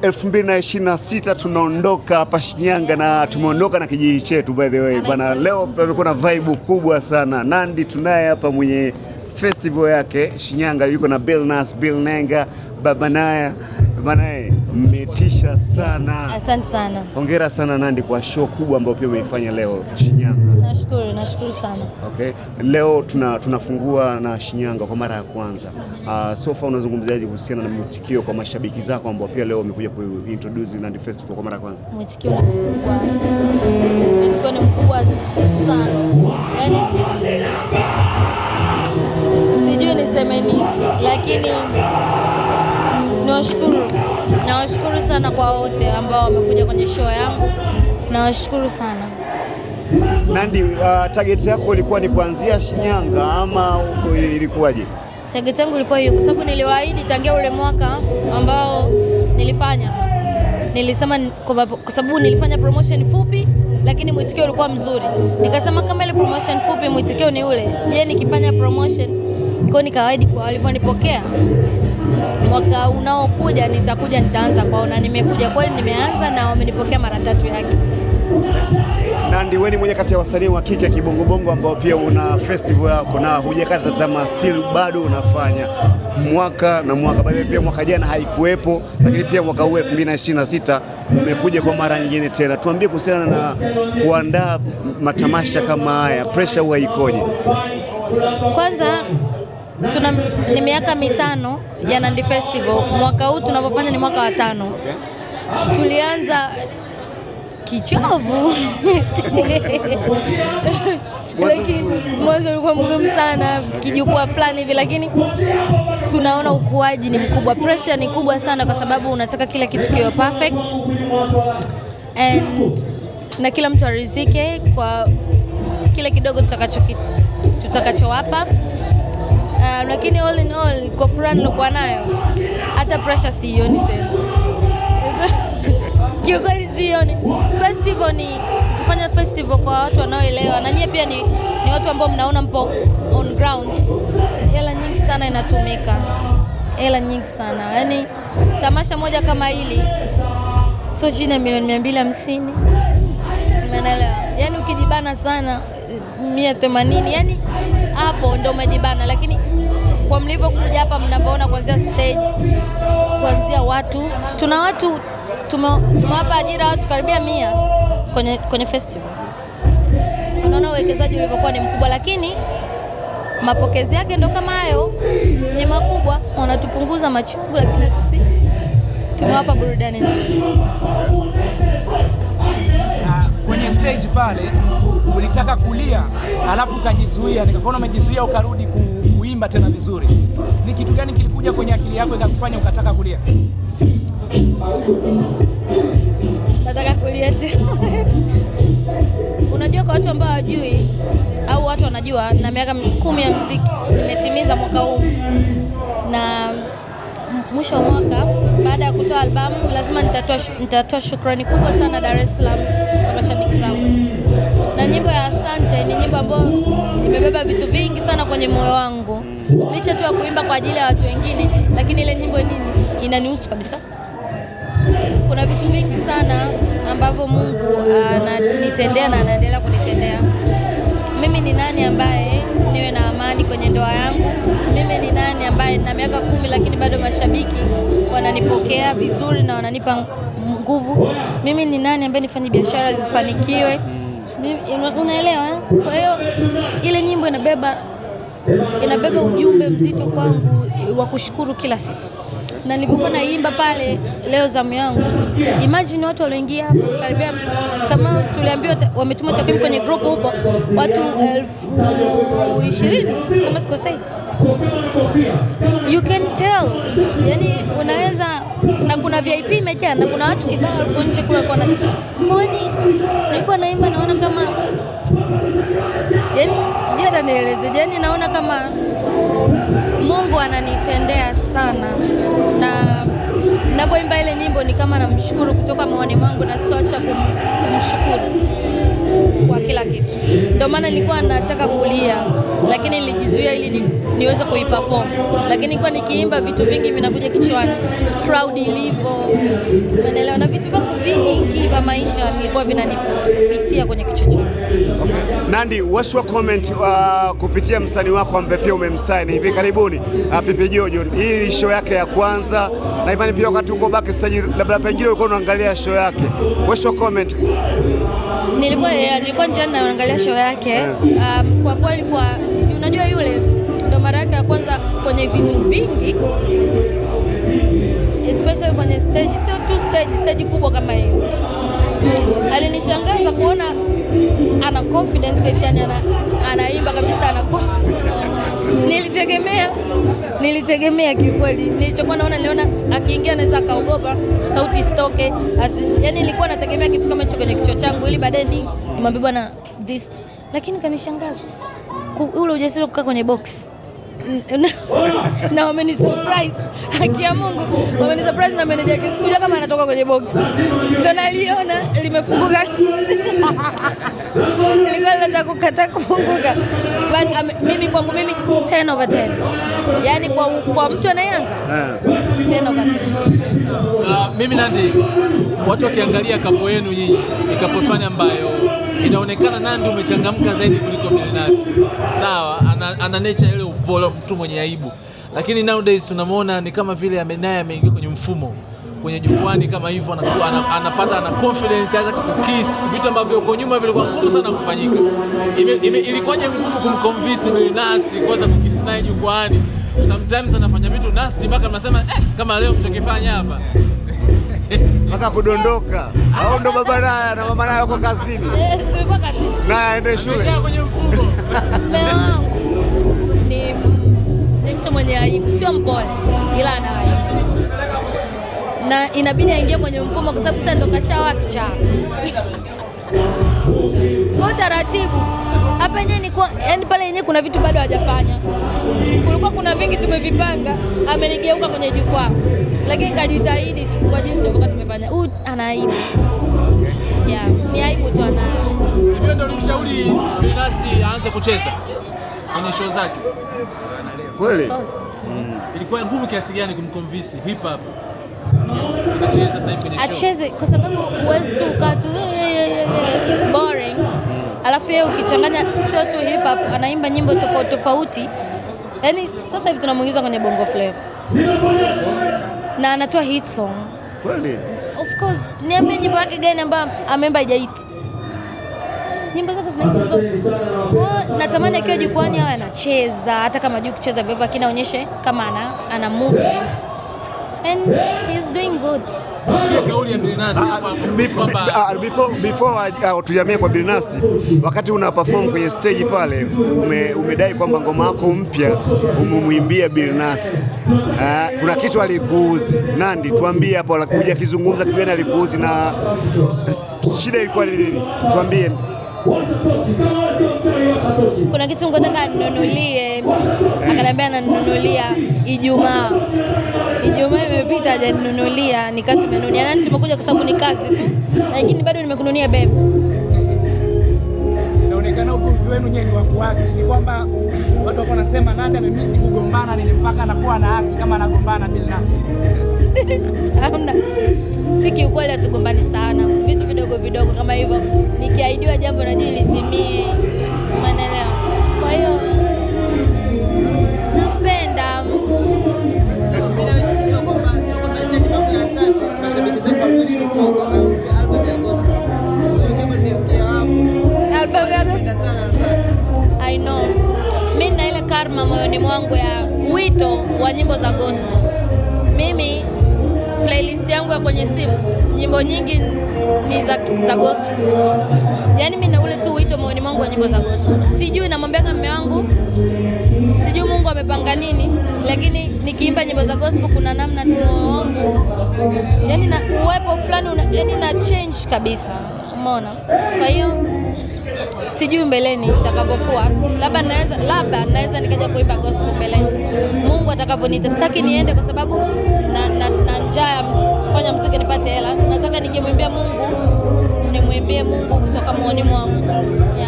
2026 tunaondoka hapa Shinyanga na tumeondoka na kijiji chetu by the way. Bana, leo pamekuwa na vibe kubwa sana. Nandy tunaye hapa mwenye festival yake Shinyanga, yuko na Billnass, Bill Nenga, Baba Naya. Bana, mmetisha sana. Asante sana. Hongera sana Nandy kwa show kubwa ambayo pia umeifanya leo Shinyanga. Nashukuru sana. Okay. Leo tunafungua na Shinyanga kwa mara ya kwanza. So far unazungumziaje kuhusiana na mwitikio kwa mashabiki zako ambao pia leo wamekuja kuintroduce Nandy Festival kwa mara ya kwanza? Mwitikio ni mkubwa sana. Yaani sijui niseme nini, lakini nawashukuru sana kwa wote ambao wamekuja kwenye show yangu. Nawashukuru sana. Nandy, target yako ilikuwa ni kuanzia Shinyanga ama ilikuwaje? Target yangu ilikuwa hiyo kwa sababu niliwaahidi tangia ule mwaka ambao nilifanya. Nilisema kwa sababu nilifanya promotion fupi lakini mwitikio ulikuwa mzuri. Nikasema kama ile promotion fupi mwitikio ni ule, je, nikifanya promotion kwa nikawaahidi kwa walivyonipokea, mwaka unaokuja nitaanza kwao, na nimekuja kweli, nimeanza na wamenipokea mara 3 yake. Nandy, wewe ni mmoja kati ya wasanii wa kike kibongobongo ambao pia una festival yako na hujakata tamaa, still bado unafanya mwaka na mwaka. Bado pia mwaka jana haikuwepo, lakini pia mwaka huu 2026 umekuja kwa mara nyingine tena. Tuambie kuhusiana na kuandaa matamasha kama haya, pressure huwa ikoje? Kwanza ni miaka 5 ya Nandy Festival. Mwaka huu tunavyofanya ni mwaka wa 5. Tulianza kichovu lakini mwanzo ulikuwa mgumu sana, kijukwaa fulani hivi, lakini tunaona ukuaji ni mkubwa. Pressure ni kubwa sana kwa sababu unataka kila kitu kiwe perfect na kila mtu arizike kwa kile kidogo tutakachowapa. Lakini all in all, kwa furaha nilikuwa nayo, hata pressure sioni tena. Kiukweli sioni. Festival ni kufanya festival kwa watu wanaoelewa, na nyie pia ni watu ambao mnaona mpo on ground. Hela nyingi sana inatumika, hela nyingi sana. Yaani tamasha moja kama hili sio chini ya milioni 250. Umeelewa? Yaani ukijibana sana 180, yaani hapo ndio umejibana. Lakini kwa mlivyokuja hapa, mnapoona kuanzia stage, kuanzia watu, tuna watu tumewapa ajira watu karibia 100 kwenye festival. Unaona uwekezaji ulivyokuwa ni mkubwa, lakini mapokezi yake ndo kama hayo, ni makubwa. Wanatupunguza machungu, lakini sisi tumewapa burudani nzuri. Kwenye stage pale ulitaka kulia alafu ukajizuia, nikakuona umejizuia ukarudi kuimba tena vizuri. Ni kitu gani kilikuja kwenye akili yako ikakufanya ukataka kulia? Nataka kulia tena. Unajua, kwa watu ambao hawajui au watu wanajua, na miaka 10 ya muziki nimetimiza mwaka huu, na mwisho wa mwaka baada ya kutoa albamu lazima nitatoa shukrani kubwa sana Dar es Salaam kwa mashabiki zangu. Na nyimbo ya Asante ni nyimbo ambayo imebeba vitu vingi sana kwenye moyo wangu, licha tu ya kuimba kwa ajili ya watu wengine, lakini ile nyimbo inanihusu kabisa. Kuna vitu vingi sana ambavyo Mungu ananitendea na anaendelea kunitendea. Mimi ni nani ambaye niwe na amani kwenye ndoa yangu? Mimi ni nani ambaye na miaka 10 lakini bado mashabiki wananipokea vizuri na wananipa nguvu? Mimi ni nani ambaye nifanye biashara zifanikiwe? Unaelewa? Kwa hiyo ile nyimbo inabeba ujumbe mzito kwangu wa kushukuru kila siku. Na nilipokuwa naimba pale leo zamu yangu, imagine watu walioingia hapo karibia, kama tuliambiwa wametuma takwimu kwenye group huko, watu 20,000 kama sikosei. You can tell, yani unaweza, na kuna VIP imejaa na kuna watu kibao walikuwa nje kula kwa nataka. Kwani nilikuwa naimba naona kama, yani sijui hata nieleze, yani naona kama Mungu ananitendea sana, na ninapoimba ile nyimbo ni kama namshukuru kutoka moyoni mwangu na sitaacha kumshukuru kwa kila kitu. Ndio maana nilikuwa nataka kulia, lakini nilijizuia ili niweze kuiperform. Lakini nilikuwa nikiimba vitu vingi vinakuja kichwani. Crowd ilivyo, umeelewa, na vitu vingi vya maisha nilikuwa vinanipitia kwenye kichwa changu. Okay. Nandy, what's your comment kupitia msanii wako ambaye pia umemsign hivi karibuni, Pipi Jojo? Hii ni show yake ya kwanza na imani pia wakati uko backstage labda pengine ulikuwa unaangalia show yake. What's your comment? Nilikuwa njiani naangalia show yake. Kwa kweli, unajua yule ndo mara yake ya kwanza kwenye vitu vingi, especially kwenye stage, sio tu stage kubwa kama hiyo. Alinishangaza kuona ana confidence, yani anaimba kabisa, nilitegemea kiukweli. Nilichokuwa niliona akiingia anaweza kaogopa sauti stoke, yani nilikuwa nategemea kitu kama hicho kwenye kichwa changu ili baadaye nimwambie bwana this, lakini kanishangaza ule ujasiri kukaa kwenye box na wameni surprise, haki ya Mungu, wameni surprise na manager yake, sikujua kama anatoka kwenye box, ndio naliona limefunguka. Nilikuwa nataka kukata kufunguka, but mimi kwangu 10 over 10, yani kwa mtu anayeanza 10 over 10. Mimi Nandy, watu wakiangalia kapo yenu nyinyi ni kapo fulani ambayo inaonekana Nandy umechangamka zaidi kuliko Billnass. Sawa, ana nature ile upole, mtu mwenye aibu, lakini nowadays tunamwona ni kama vile naye ameingia kwenye mfumo kwenye jukwani kama hivyo, anapata ana confidence, anaweza kukiss vitu ambavyo uko nyuma vilikuwa ngumu sana kufanyika. Ilikuwaje ngumu kumconvince Billnass kwanza kukiss naye jukwani? Sometimes anafanya vitu nasty mpaka mnasema kama leo mchokifanya hapa mpaka kudondoka, au ndo baba naye na mama naye wako kazini, tulikuwa kazini na aende shule kwenye mfumo. Ni mtu mwenye aibu, sio mpole, ila ana aibu na inabidi aingie kwenye mfumo kwa sababu sasa ndo kashawa kicha. Kwa taratibu hapa yenyewe ni kwa, yani pale yenyewe kuna vitu bado hajafanya. Kulikuwa kuna vingi tumevipanga, amenigeuka kwenye jukwaa, lakini kajitahidi tu kwa jinsi tulivyokuwa tumefanya. Ana aibu. Yeah, ni aibu tu ana. Ndio ndio nimshauri Billnass aanze kucheza kwenye show zake. Kweli? Ilikuwa ngumu kiasi gani kumconvince hip hop acheze sasa hivi kwenye show? Acheze kwa sababu huwezi tu ukatu it's boring. Alafu yeye ukichanganya sio tu hip hop, anaimba nyimbo tofauti tofauti. Yaani sasa hivi tunamuingiza kwenye bongo flavor. Na anatoa hit song. Kweli? Of course, niambie nyimbo yake gani ambayo ameimba haijahit? Nyimbo zake zina hit zote. Kwa natamani akiwa jukwani awe anacheza, hata kama hajui kucheza vivyo, lakini aonyeshe kama ana movement. And he's doing good. Sikia kauli ya Billnass before tujamie kwa Billnass, wakati una perform kwenye stage pale umedai kwamba ngoma yako mpya umemwimbia Billnass. Kuna kitu alikuuzi. Nandy, tuambie hapo, alikuja kizungumza kitu gani alikuuzi na shida ilikuwa ni nini? Tuambie. Kuna kitu nataka ninunulie, akaniambia ananunulia Ijumaa imepita hajaninunulia, nikatumenunia. Na tumekuja kwa sababu ni kazi tu, lakini bado nimekununia bebe. Inaonekana ugomvi wenu nyenye wa kuact ni kwamba watu wako wanasema Nandy amemisi kugombana, ni mpaka anakuwa na act kama anagombana Billnass. Hamna. Si kiukweli hatugombani sana. Vitu vidogo vidogo kama hivyo. Nikiahidiwa jambo najua litimie. Umeelewa? Kwa hiyo nampenda. Mimi nashukuru kwamba toka machani mambo ya asante. Mashabiki zangu wameshuhudia toka album ya gospel. So kama nimefikia hapo. Album ya gospel sana asante. I know. Mimi na ile karma moyoni mwangu ya wito wa nyimbo za gospel. Mimi playlist yangu ya kwenye simu nyimbo nyingi ni za gospel. Yaani mimi na ule tu wito moyoni mwangu wa nyimbo za gospel. Sijui namwambia mume wangu, sijui Mungu amepanga nini, lakini nikiimba nyimbo za gospel kuna namna tu moyo wangu, yaani na uwepo fulani yaani na change kabisa. Umeona? Kwa hiyo sijui mbeleni itakavyokuwa, labda naweza nikaja kuimba gospel mbeleni, Mungu atakavyoniita. Sitaki niende kwa sababu na njaa ya kufanya muziki nipate hela. Nataka nikimwimbia Mungu nimwimbie Mungu kutoka moyoni mwangu. Yeah.